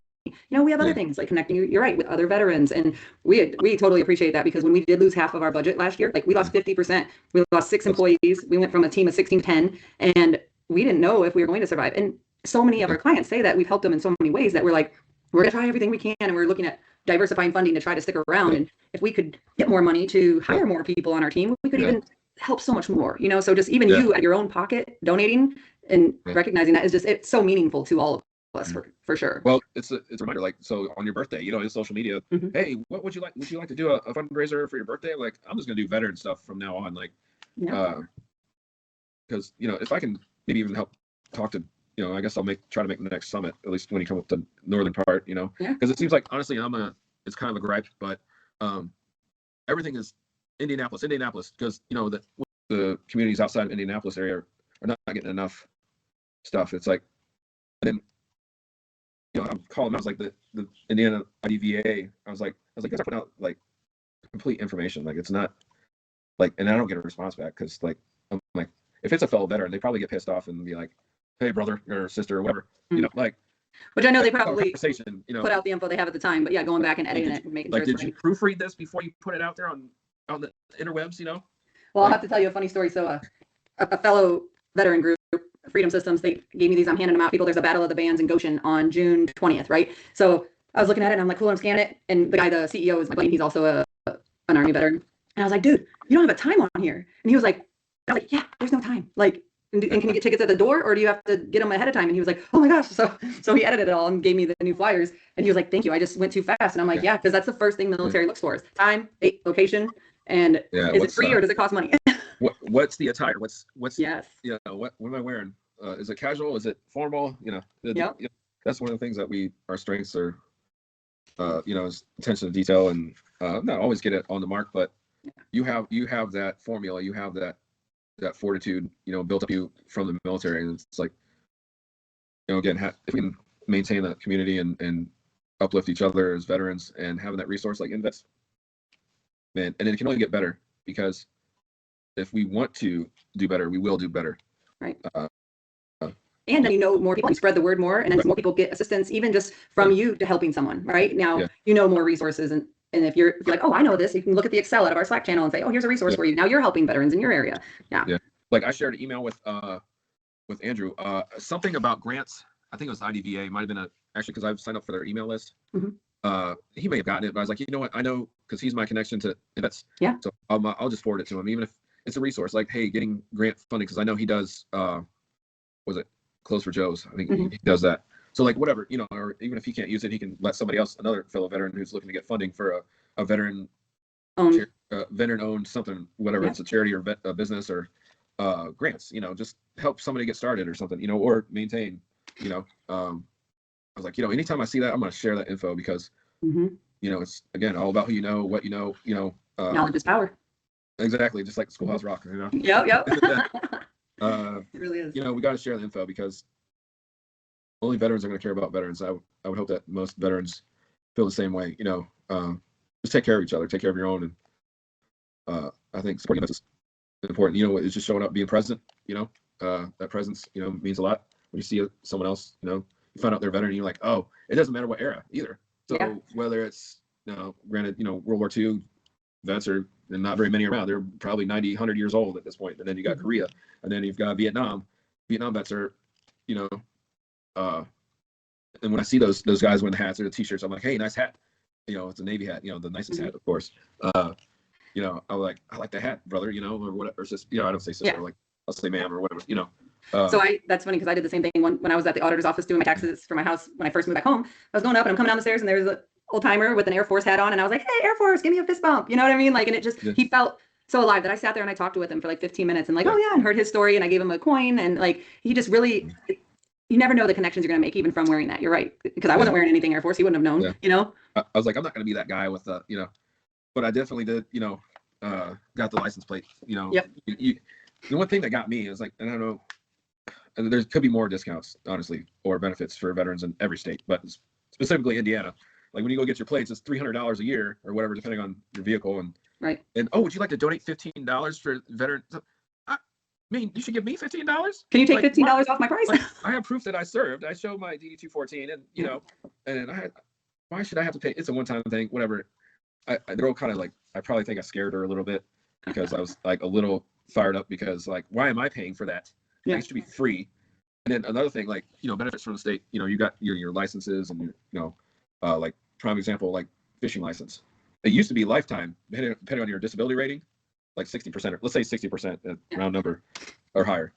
we have other things like connecting you, you're right, with other veterans. And we totally appreciate that because when we did lose half of our budget last year, like we lost 50%, we lost 6 employees. We went from a team of 16 to 10, and we didn't know if we were going to survive. And so many of our clients say that we've helped them in so many ways that we're like, we're going to try everything we can. And we're looking at diversifying funding to try to stick around. And if we could get more money to hire more people on our team, we could even help so much more, so just even you at your own pocket donating and recognizing that is just, it's so meaningful to all of us for sure. Well, it's a reminder, like, so on your birthday, in social media, hey, what would you like to do a fundraiser for your birthday? Like, I'm just gonna do veteran stuff from now on, like, because if I can maybe even help talk to, I guess I'll try to make the next summit, at least when you come up to the northern part, because it seems like, honestly, it's kind of a gripe, but everything is Indianapolis, because the communities outside of Indianapolis area are not getting enough stuff. It's like, and then I'm calling them, I was like the Indiana IDVA, I was like, you guys are putting out like complete information, like it's not like, and I don't get a response back because like I'm like, if it's a fellow veteran, they probably get pissed off and be like, hey, brother or sister or whatever, like. Which I know they probably put out the info they have at the time, but going back and editing it and making sure it's right. Did you proofread this before you put it out there on the interwebs, Well, I'll have to tell you a funny story. So a fellow veteran group, Freedom Systems, they gave me these. I'm handing them out. People, there's a Battle of the Bands in Goshen on June 20th, right? So I was looking at it and I'm like, cool, I'm scanning it. And the guy, the CEO, is my buddy. He's also an Army veteran. And I was like, dude, you don't have a time on here. And he was like, yeah, there's no time. Like, and can you get tickets at the door, or do you have to get them ahead of time? And he was like, oh my gosh. So he edited it all and gave me the new flyers. And he was like, thank you. I just went too fast. And I'm like, because that's the first thing the military looks for is time, date, location, and is it free or does it cost money? What's the attire? What's what am I wearing? Is it casual? Is it formal? That's one of the things that our strengths are, is attention to detail, and not always get it on the mark, but you have that formula, you have that fortitude, built up you from the military, and it's like, again, if we can maintain that community and uplift each other as veterans, and having that resource like INvets, man, and it can only get better because if we want to do better, we will do better. Right. And then more people, you spread the word more, and then more people get assistance, even just from you to helping someone. Right now, more resources, and if you're like, oh, I know this, you can look at the Excel out of our Slack channel and say, oh, here's a resource for you. Now you're helping veterans in your area. Yeah. Like I shared an email with Andrew, something about grants. I think it was IDVA. It might have been actually because I've signed up for their email list. He may have gotten it, but I was like, you know what? I know because he's my connection to INvets. Yeah. So I'll just forward it to him, even if it's a resource. Like, hey, getting grant funding, because I know he does. Was it Close for Joe's? I think he does that. So like whatever, or even if he can't use it, he can let somebody else, another fellow veteran who's looking to get funding for a veteran veteran-owned something, whatever it's a charity or a business or grants, just help somebody get started or something, or maintain, I was like, anytime I see that, I'm going to share that info because, it's again all about who you know, what you know, knowledge is power. exactly, just like Schoolhouse Rock, Yep, yep. It really is. we got to share the info because only veterans are going to care about veterans. I would hope that most veterans feel the same way. Just take care of each other, take care of your own, and I think supporting us is important. It's just showing up, being present. That presence, means a lot. When you see someone else, you find out they're a veteran, and you're like, oh, it doesn't matter what era either. So Yeah. whether it's, granted, World War II vets are not very many around. They're probably 90, 100 years old at this point. And then you got Korea, and then you've got Vietnam. Vietnam vets are, and when I see those guys wearing the hats or the t-shirts, I'm like, hey, nice hat. It's a Navy hat, the nicest hat, of course. I'm like, I like the hat, brother, or whatever. It's just, I don't say sister, like I'll say ma'am or whatever, So that's funny because I did the same thing when I was at the auditor's office doing my taxes for my house when I first moved back home. I was going up and I'm coming down the stairs and there's an old timer with an Air Force hat on, and I was like, "Hey, Air Force, give me a fist bump." You know what I mean? Like, and it just he felt so alive that I sat there and I talked with him for like 15 minutes and like, oh yeah, and heard his story, and I gave him a coin, and like he just really. You never know the connections you're going to make even from wearing that. You're right, because I wasn't wearing anything Air Force. He wouldn't have known. I was like, I'm not going to be that guy with the, but I definitely did, got the license plate. Yep. The one thing that got me is like, and I don't know, and there could be more discounts, honestly, or benefits for veterans in every state, but specifically Indiana. Like when you go get your plates, it's $300 a year or whatever, depending on your vehicle. And right. And oh, would you like to donate $15 for veterans? I mean, you should give me $15. Can you take $15 off my price? Like, I have proof that I served. I show my DD-214, and and why should I have to pay? It's a one-time thing, whatever. They're all kind of like, I probably think I scared her a little bit because I was like a little fired up because like, why am I paying for that? It should be free. And then another thing, like, benefits from the state, you got your licenses and like prime example, like fishing license. It used to be lifetime, depending on your disability rating, like 60%, or let's say 60%, round number or higher.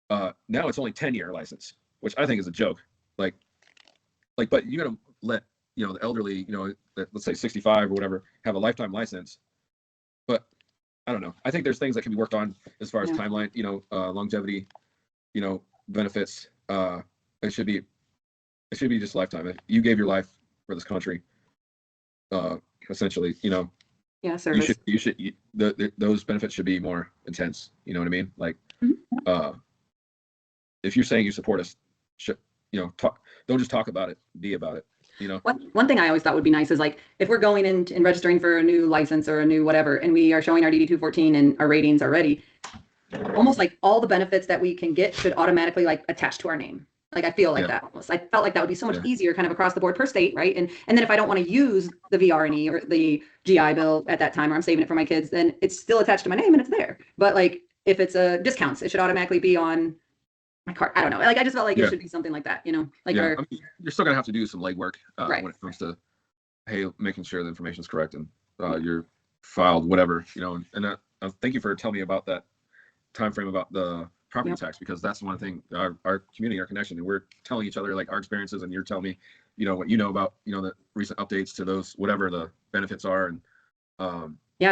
Now it's only 10-year license, which I think is a joke. Like, but you're gonna let the elderly, let's say 65 or whatever, have a lifetime license. But I don't know. I think there's things that can be worked on as far as timeline, longevity, benefits. It should be just lifetime. If you gave your life for this country, essentially, service. Those benefits should be more intense. You know what I mean? Like, if you're saying you support us, talk. Don't just talk about it. Be about it. One thing I always thought would be nice is like if we're going in and registering for a new license or a new whatever, and we are showing our DD-214 and our ratings already, almost like all the benefits that we can get should automatically like attach to our name. Like I feel like that almost. I felt like that would be so much easier kind of across the board per state, right? And then if I don't want to use the VRNE or the GI Bill at that time, or I'm saving it for my kids, then it's still attached to my name and it's there. But like if it's a discounts, it should automatically be on my card. I don't know. Like I just felt like it should be something like that, like I mean, you're still gonna have to do some legwork when it comes to making sure the information is correct and you're filed whatever, and thank you for telling me about that time frame about the property tax, because that's one thing, our community, our connection, and we're telling each other like our experiences, and you're telling me what you know about the recent updates to those, whatever the benefits are. And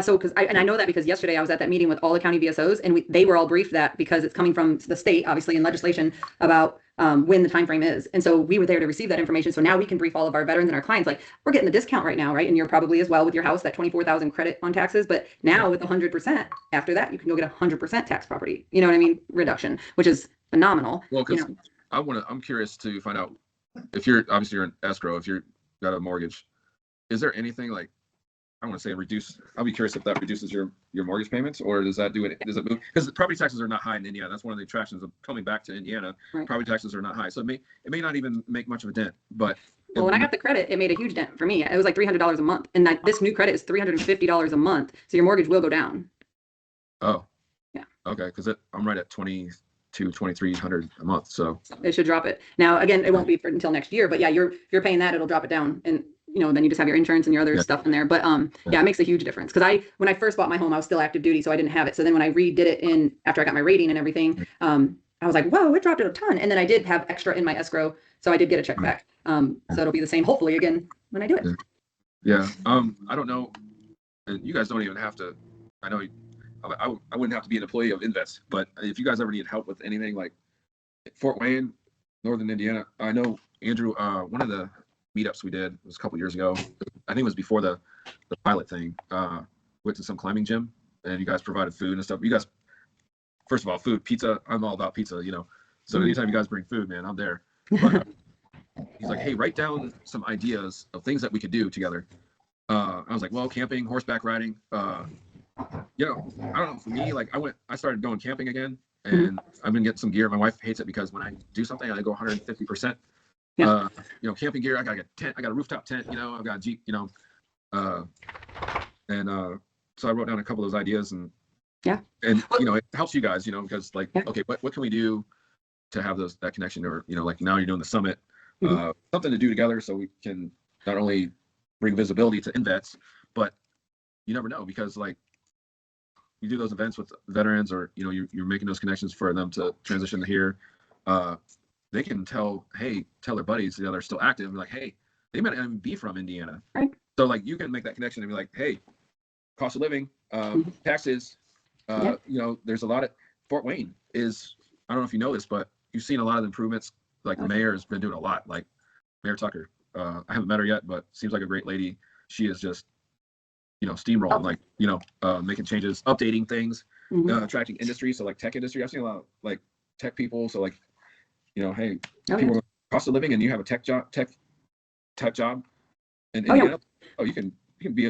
so because I know that because yesterday I was at that meeting with all the county VSOs, and they were all briefed that because it's coming from the state, obviously, in legislation about when the time frame is. And so we were there to receive that information. So now we can brief all of our veterans and our clients, like we're getting the discount right now, right? And you're probably as well with your house, that 24,000 credit on taxes. But now with 100%, after that, you can go get 100% tax property. You know what I mean? Reduction, which is phenomenal. Well, because I'm curious to find out if you're in escrow, if you've got a mortgage, is there anything like, I want to say reduce. I'll be curious if that reduces your mortgage payments, or does that do it? Does it move? Because property taxes are not high in Indiana. That's one of the attractions of coming back to Indiana. Right. Property taxes are not high, so it may not even make much of a dent. But when I got the credit, it made a huge dent for me. It was like $300 a month, and this new credit is $350 a month. So your mortgage will go down. Oh, yeah. Okay, because I'm right at $2,300 a month, so it should drop it. Now again, it won't be until next year, but yeah, you're paying that, it'll drop it down, and then you just have your insurance and your other stuff in there. But it makes a huge difference, because when I first bought my home, I was still active duty, so I didn't have it. So then when I redid it after I got my rating and everything, I was like, whoa, it dropped it a ton. And then I did have extra in my escrow, so I did get a check back. So it'll be the same, hopefully, again when I do it. Yeah. I don't know, and you guys don't even have to. I know I wouldn't have to be an employee of INvets, but if you guys ever need help with anything like Fort Wayne, Northern Indiana, I know Andrew. One of the meetups we did was a couple years ago. I think it was before the pilot thing. Went to some climbing gym and you guys provided food and stuff. You guys, first of all, food, pizza. I'm all about pizza, you know. So anytime you guys bring food, man, I'm there. But he's like, hey, write down some ideas of things that we could do together. I was like, well, camping, horseback riding. You know, I don't know. For me, like I started going camping again, and I've been getting some gear. My wife hates it because when I do something, I go 150%. You know, camping gear. I got a tent. I got a rooftop tent. You know, I've got a Jeep. You know, so I wrote down a couple of those ideas, and you know, it helps you guys. You know, because like, okay, what can we do to have that connection, or you know, like now you're doing the summit, something to do together, so we can not only bring visibility to INvets, but you never know, because like you do those events with veterans, or you know, you're making those connections for them to transition to here. They can tell their buddies, you know, they're still active, like, hey, they might not even be from Indiana, right? So like you can make that connection and be like, hey, cost of living, taxes, you know, there's a lot of Fort Wayne is, I don't know if you know this, but you've seen a lot of improvements. Like the mayor has been doing a lot, like Mayor Tucker. I haven't met her yet, but seems like a great lady. She is just, you know, steamrolling, like, you know, making changes, updating things, attracting industry. So like tech industry, I've seen a lot of like tech people. So like, you know, hey, people cost of living, and you have a tech job, in Indiana. You can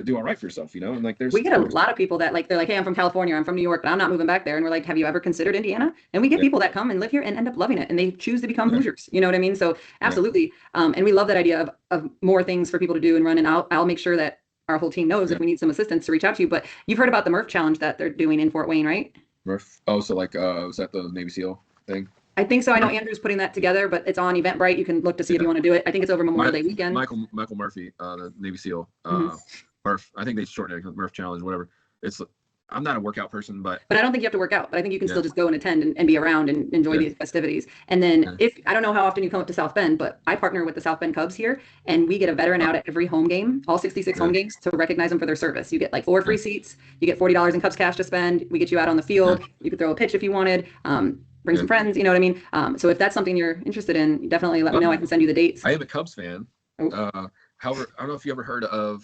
do all right for yourself, you know. And like we get a lot of people that like, they're like, hey, I'm from California, I'm from New York, but I'm not moving back there. And we're like, have you ever considered Indiana? And we get people that come and live here and end up loving it, and they choose to become Hoosiers. You know what I mean? So absolutely. And we love that idea of more things for people to do and run. And I'll make sure that our whole team knows if we need some assistance to reach out to you. But you've heard about the Murph challenge that they're doing in Fort Wayne, right? Murph. Oh, so like, was that the Navy SEAL thing? I think so. I know Andrew's putting that together, but it's on Eventbrite. You can look to see if you want to do it. I think it's over Memorial Day weekend. Michael Murphy, the Navy SEAL, Murph. I think they shortened it, Murph Challenge, whatever. I'm not a workout person, but I don't think you have to work out. But I think you can still just go and attend and be around and enjoy these festivities. And then if I don't know how often you come up to South Bend, but I partner with the South Bend Cubs here, and we get a veteran out at every home game, all 66 home games, to recognize them for their service. You get like 4 free seats. You get $40 in Cubs cash to spend. We get you out on the field. You could throw a pitch if you wanted. Bring some friends, you know what I mean? So if that's something you're interested in, definitely let me know. I can send you the dates. I am a Cubs fan. However, I don't know if you ever heard of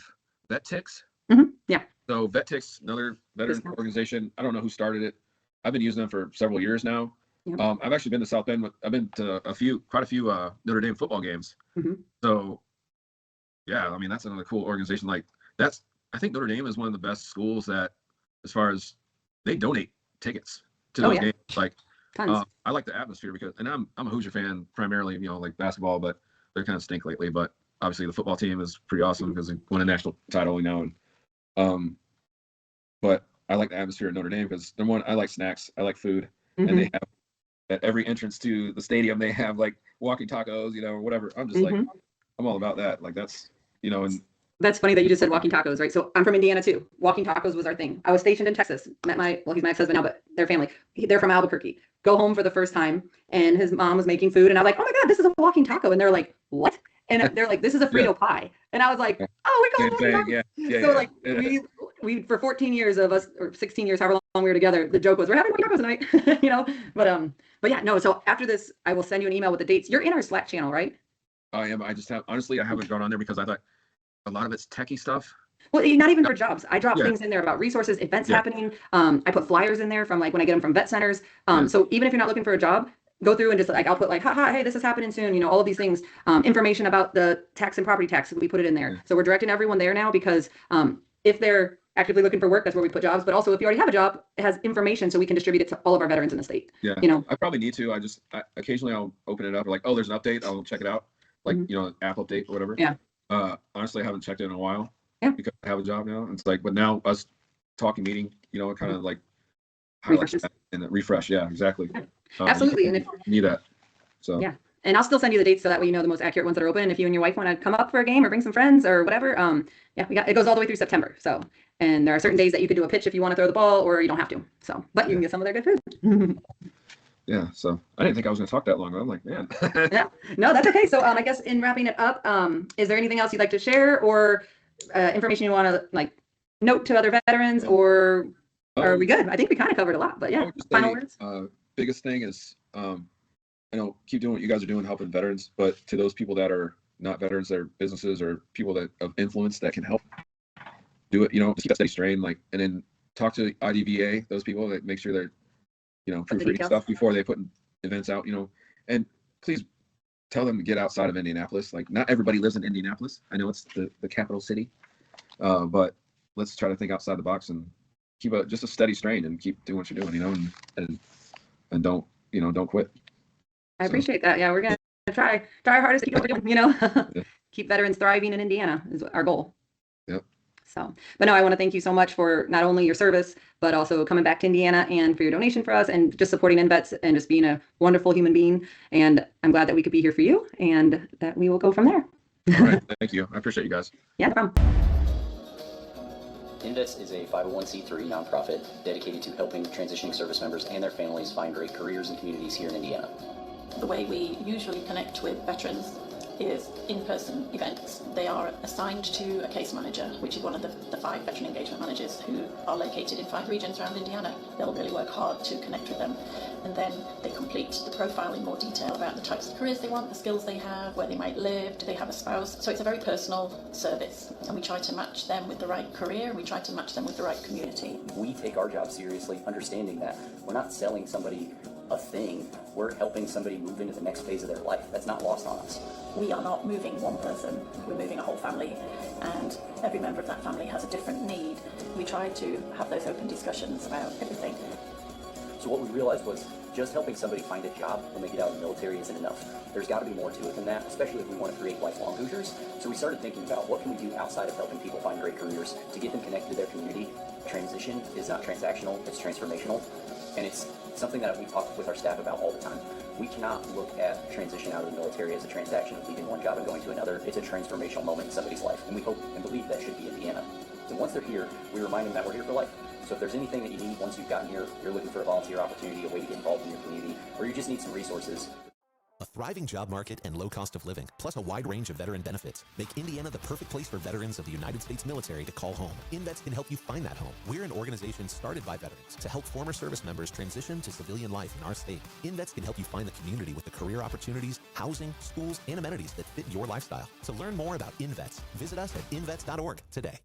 VetTix. Yeah. So VetTix, another veteran organization. I don't know who started it. I've been using them for several years now. I've actually been to South Bend. I've been to quite a few Notre Dame football games. So yeah, I mean, that's another cool organization. Like I think Notre Dame is one of the best schools that, as far as they donate tickets to those games. Like, I like the atmosphere because, and I'm a Hoosier fan primarily, you know, like basketball, but they're kind of stink lately. But obviously the football team is pretty awesome because they won a national title now. And but I like the atmosphere at Notre Dame because number one, I like snacks, I like food, and they have at every entrance to the stadium they have like walking tacos, you know, or whatever. I'm just like, I'm all about that. Like that's, you know, and that's funny that you just said walking tacos, right? So I'm from Indiana too. Walking tacos was our thing. I was stationed in Texas, met he's my ex-husband now, but their family, they're from Albuquerque. Go home for the first time, and his mom was making food, and I was like, oh my God, this is a walking taco. And they're like, what? And they're like, this is a Frito pie. And I was like, oh, we call it walking tacos. So like we for 14 years of us, or 16 years, however long we were together, the joke was we're having walking tacos tonight, you know. But yeah, no. So after this, I will send you an email with the dates. You're in our Slack channel, right? I am. I just have, honestly, I haven't gone on there because I thought a lot of it's techie stuff. Well, not even for jobs. I drop things in there about resources, events happening. I put flyers in there from like when I get them from vet centers. So even if you're not looking for a job, go through and just like, I'll put like, hey, this is happening soon. You know, all of these things, information about the tax and property tax, we put it in there. So we're directing everyone there now because if they're actively looking for work, that's where we put jobs. But also if you already have a job, it has information so we can distribute it to all of our veterans in the state. Yeah. You know, I probably need to. Occasionally I'll open it up or like, oh, there's an update. I'll check it out. Like, you know, an app update or whatever. Yeah. Honestly, I haven't checked it in a while because I have a job now. It's like, but now us talking meeting, you know, it kind of like highlights that and refresh. Yeah, exactly. Absolutely. And if you need that. So yeah. And I'll still send you the dates so that way you know the most accurate ones that are open. And if you and your wife want to come up for a game or bring some friends or whatever, it goes all the way through September. So, and there are certain days that you could do a pitch if you want to throw the ball, or you don't have to. So, but you can get some of their good food. Yeah, so I didn't think I was going to talk that long. I'm like, man. Yeah, no, that's okay. So I guess in wrapping it up, is there anything else you'd like to share or information you want to like note to other veterans, or are we good? I think we kind of covered a lot, but yeah, final words. Biggest thing is, I know, keep doing what you guys are doing, helping veterans, but to those people that are not veterans, that are businesses or people that of influence that can help do it, you know, just keep that steady strain, like, and then talk to IDVA, those people that make sure they're, the proofreading details. stuff before they put events out, and please tell them to get outside of Indianapolis. Like, not everybody lives in Indianapolis. I know it's the capital city, but let's try to think outside the box and keep just a steady strain and keep doing what you're doing, and don't quit. I So, appreciate that. Yeah, we're gonna try our hardest to keep what we're doing, Yeah. keep veterans thriving in Indiana is our goal. Yep. So, but no, I want to thank you so much for not only your service, but also coming back to Indiana and for your donation for us and just supporting INvets and just being a wonderful human being. And I'm glad that we could be here for you and that we will go from there. All right. Thank you. I appreciate you guys. Yeah, no problem. INvets is a 501c3 nonprofit dedicated to helping transitioning service members and their families find great careers and communities here in Indiana. The way we usually connect with veterans is in-person events. They are assigned to a case manager, which is one of the 5 veteran engagement managers who are located in 5 regions around Indiana. They'll really work hard to connect with them, and then they complete the profile in more detail about the types of careers they want, the skills they have, where they might live, do they have a spouse. So it's a very personal service, and we try to match them with the right career, and we try to match them with the right community. We take our job seriously, understanding that we're not selling somebody a thing, we're helping somebody move into the next phase of their life. That's not lost on us. We are not moving one person, we're moving a whole family, and every member of that family has a different need. We try to have those open discussions about everything. So what we realized was just helping somebody find a job when they get out of the military isn't enough. There's got to be more to it than that, especially if we want to create lifelong Hoosiers. So we started thinking about what can we do outside of helping people find great careers to get them connected to their community. Transition is not transactional, it's transformational. And it's something that we talk with our staff about all the time. We cannot look at transition out of the military as a transaction of leaving one job and going to another. It's a transformational moment in somebody's life, and we hope and believe that should be Indiana. And once they're here, we remind them that we're here for life. So if there's anything that you need once you've gotten here, you're looking for a volunteer opportunity, a way to get involved in your community, or you just need some resources. A thriving job market and low cost of living, plus a wide range of veteran benefits, make Indiana the perfect place for veterans of the United States military to call home. INvets can help you find that home. We're an organization started by veterans to help former service members transition to civilian life in our state. INvets can help you find the community with the career opportunities, housing, schools, and amenities that fit your lifestyle. To learn more about INvets, visit us at invets.org today.